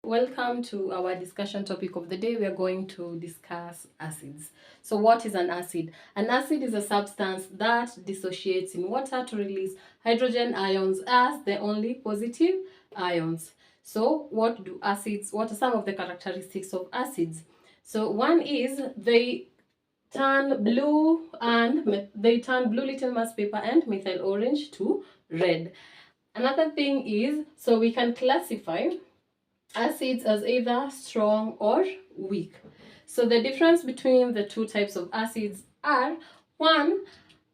Welcome to our discussion topic of the day. We are going to discuss acids. So what is an acid? An acid is a substance that dissociates in water to release hydrogen ions as the only positive ions. So what are some of the characteristics of acids? So one is they turn blue litmus paper and methyl orange to red. Another thing is, so we can classify acids as either strong or weak. So the difference between the two types of acids are, one,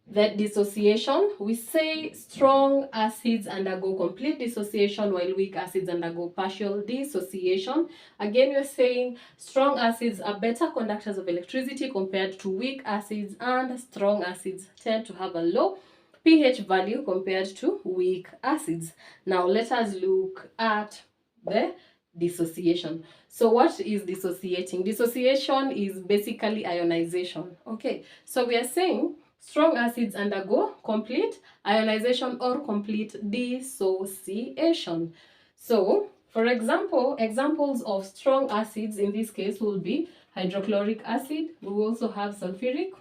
the dissociation. We say strong acids undergo complete dissociation while weak acids undergo partial dissociation. Again, we're saying strong acids are better conductors of electricity compared to weak acids, and strong acids tend to have a low pH value compared to weak acids. Now let us look at the dissociation. So what is dissociating? Dissociation is basically ionization. Okay, so we are saying strong acids undergo complete ionization or complete dissociation. So for example, examples of strong acids in this case will be hydrochloric acid. We will also have sulfuric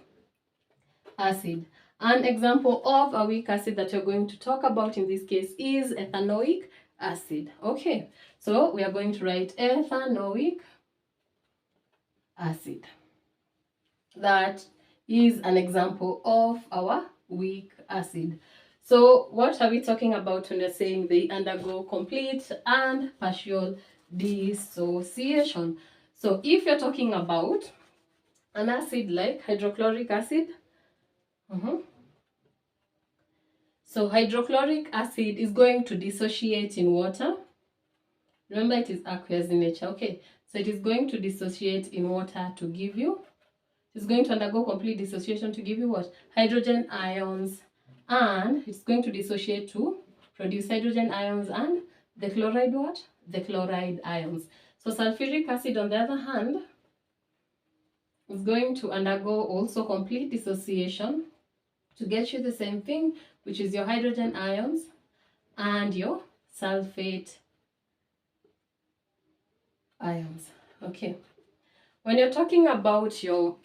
acid. An example of a weak acid that you're going to talk about in this case is ethanoic acid. Okay, so we are going to write ethanoic acid. That is an example of our weak acid. So what are we talking about when we're saying they undergo complete and partial dissociation? So if you're talking about an acid like hydrochloric acid, so hydrochloric acid is going to dissociate in water. Remember, it is aqueous in nature. Okay, so it is going to dissociate in water to give you, it's going to undergo complete dissociation to give you what? Hydrogen ions, and it's going to dissociate to produce hydrogen ions and the chloride what? The chloride ions. So sulfuric acid, on the other hand, is going to undergo also complete dissociation to get you the same thing, which is your hydrogen ions and your sulfate ions. Okay, when you're talking about your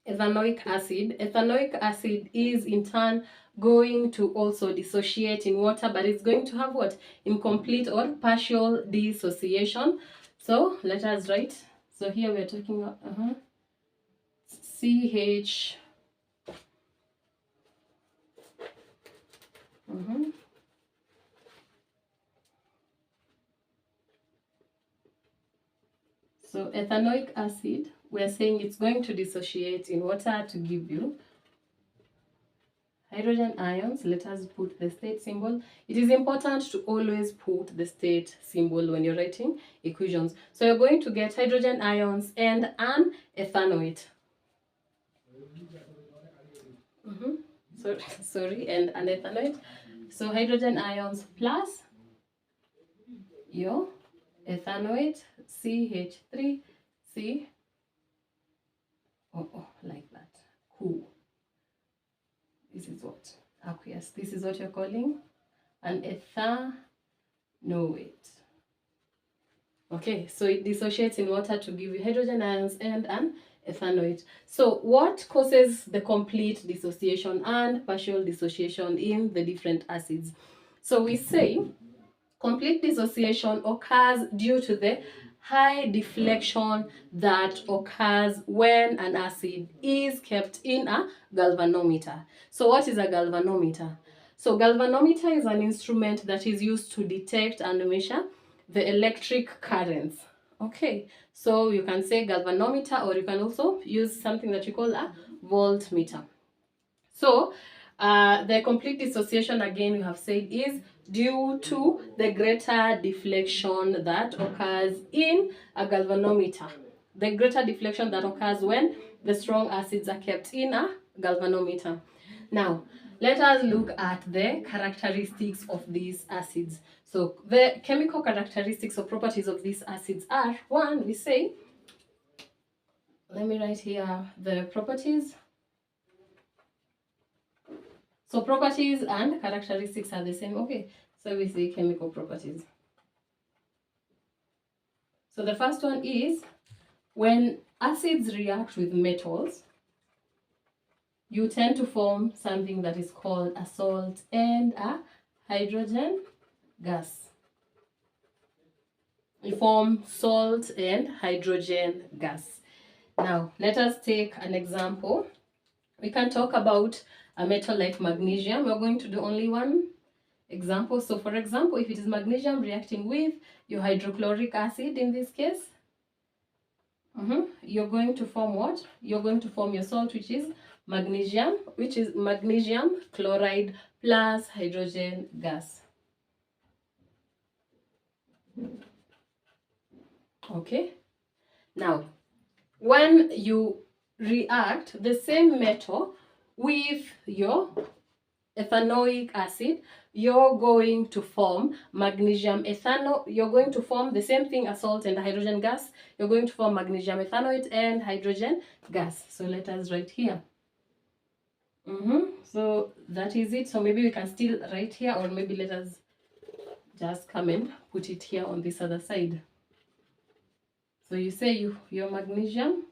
ethanoic acid is in turn going to also dissociate in water, but it's going to have what? Incomplete or partial dissociation. So let us write. So here we are talking about CH. So ethanoic acid, we're saying it's going to dissociate in water to give you hydrogen ions. Let us put the state symbol. It is important to always put the state symbol when you're writing equations. So you're going to get hydrogen ions and an ethanoate. And an ethanoate. So hydrogen ions plus your ethanoate, CH3C. Like that. Cool. This is what? Aqueous. This is what you're calling an ethanoate. Okay, so it dissociates in water to give you hydrogen ions and an ethanoate. So what causes the complete dissociation and partial dissociation in the different acids? So we say complete dissociation occurs due to the high deflection that occurs when an acid is kept in a galvanometer. So what is a galvanometer? So galvanometer is an instrument that is used to detect and measure the electric currents. Okay, so you can say galvanometer, or you can also use something that you call a voltmeter. So the complete dissociation, again, we have said, is due to the greater deflection that occurs in a galvanometer. The greater deflection that occurs when the strong acids are kept in a galvanometer. Now, let us look at the characteristics of these acids. So the chemical characteristics or properties of these acids are, one, we say, let me write here the properties. So properties and characteristics are the same. Okay, so we say chemical properties. So the first one is when acids react with metals, you tend to form something that is called a salt and a hydrogen gas. You form salt and hydrogen gas. Now, let us take an example. We can talk about a metal like magnesium. We're going to do only one example. So, for example, if it is magnesium reacting with your hydrochloric acid in this case, you're going to form what? You're going to form your salt, which is magnesium chloride plus hydrogen gas. Okay. Now, when you react the same metal with your ethanoic acid, you're going to form magnesium ethanoate. You're going to form the same thing as salt and hydrogen gas. You're going to form magnesium ethanoate and hydrogen gas. So let us write here. So that is it. So maybe we can still write here, or maybe let us just come and put it here on this other side. So you say your magnesium,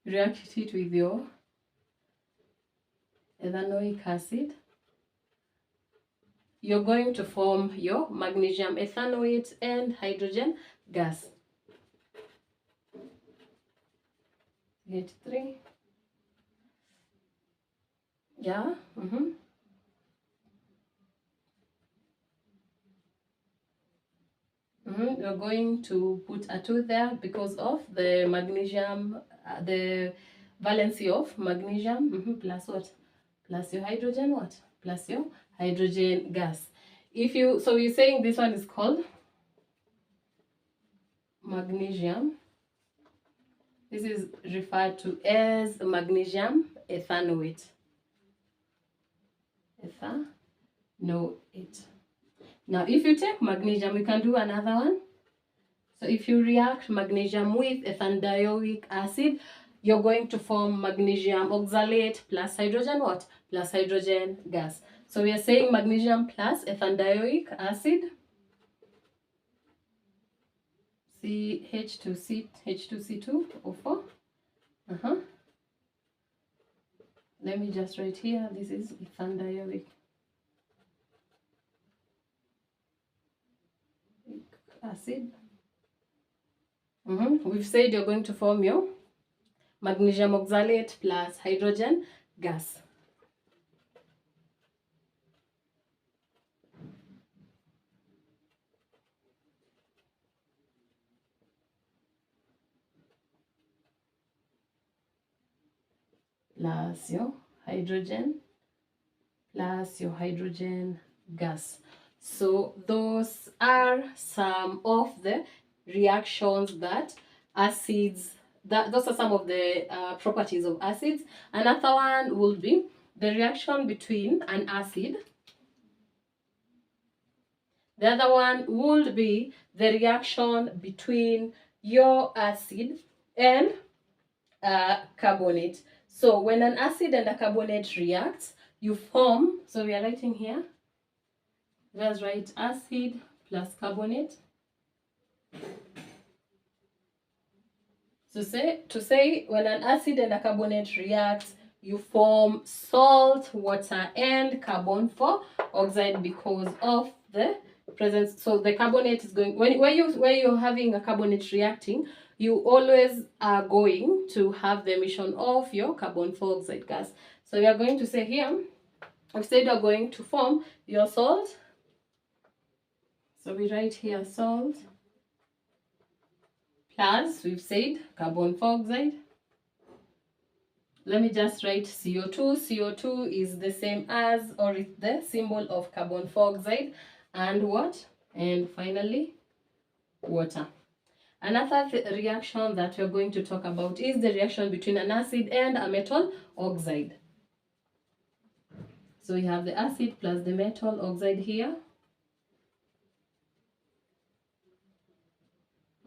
react it with your ethanoic acid. You're going to form your magnesium ethanoate and hydrogen gas. H3. Yeah. You're going to put a 2 there because of the magnesium, the valency of magnesium, plus what? Plus your hydrogen what? Plus your hydrogen gas. So you're saying this one is called magnesium. This is referred to as magnesium ethanoate. Ethanoate. Now, if you take magnesium, we can do another one. So if you react magnesium with ethanoic acid, you're going to form magnesium oxalate plus hydrogen what? Plus hydrogen gas. So we are saying magnesium plus ethanoic acid, H2C2O4. Let me just write here, this is ethanoic acid. We've said you're going to form your magnesium oxalate plus hydrogen gas. Plus your hydrogen gas. So those are some of the reactions that acids, those are some of the properties of acids. Another one will be the reaction between an acid. The other one would be the reaction between your acid and carbonate. So when an acid and a carbonate react, you form, so we are writing here, let's write acid plus carbonate. So to say when an acid and a carbonate react, you form salt, water, and carbon dioxide because of the presence. So the carbonate is going, where you're having a carbonate reacting, you always are going to have the emission of your carbon dioxide gas. So we are going to say here, instead you're going to form your salt. So we write here salt plus, we've said, carbon dioxide. Let me just write CO2. CO2 is the same as, or it's the symbol of carbon dioxide. And what? And finally, water. Another reaction that we're going to talk about is the reaction between an acid and a metal oxide. So we have the acid plus the metal oxide here.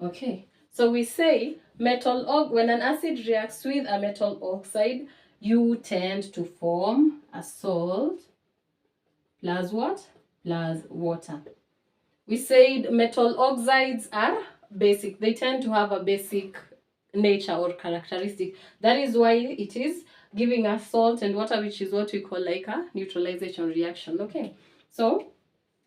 Okay, so we say when an acid reacts with a metal oxide, you tend to form a salt plus what? Plus water. We said metal oxides are basic. They tend to have a basic nature or characteristic. That is why it is giving us salt and water, which is what we call like a neutralization reaction. Okay, so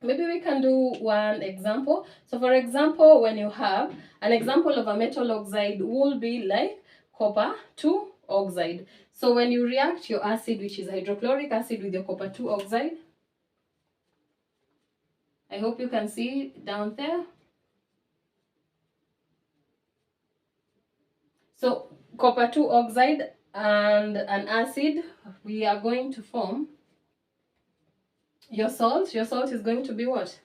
maybe we can do one example. So for example, when you have an example of a metal oxide will be like copper 2 oxide. So when you react your acid, which is hydrochloric acid, with your copper 2 oxide, I hope you can see down there. So copper 2 oxide and an acid, we are going to form your salt. Your salt is going to be what?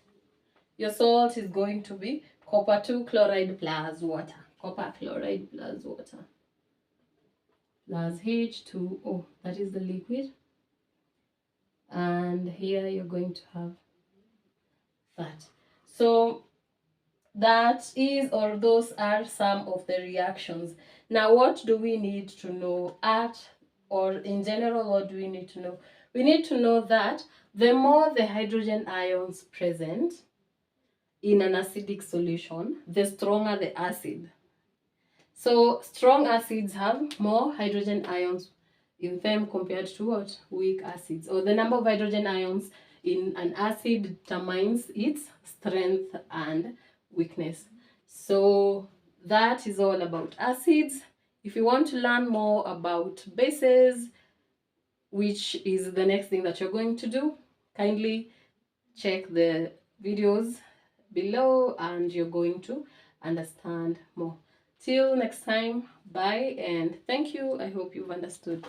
Your salt is going to be copper 2 chloride plus water. Copper chloride plus water. Plus H2O. That is the liquid. And here you're going to have that. So that is, or those are some of the reactions. Now, what do we need to know or in general, what do we need to know? We need to know that the more the hydrogen ions present in an acidic solution, the stronger the acid. So strong acids have more hydrogen ions in them compared to what? Weak acids. Or the number of hydrogen ions in an acid determines its strength and weakness. So that is all about acids. If you want to learn more about bases, which is the next thing that you're going to do, kindly check the videos below and you're going to understand more. Till next time, bye and thank you. I hope you've understood.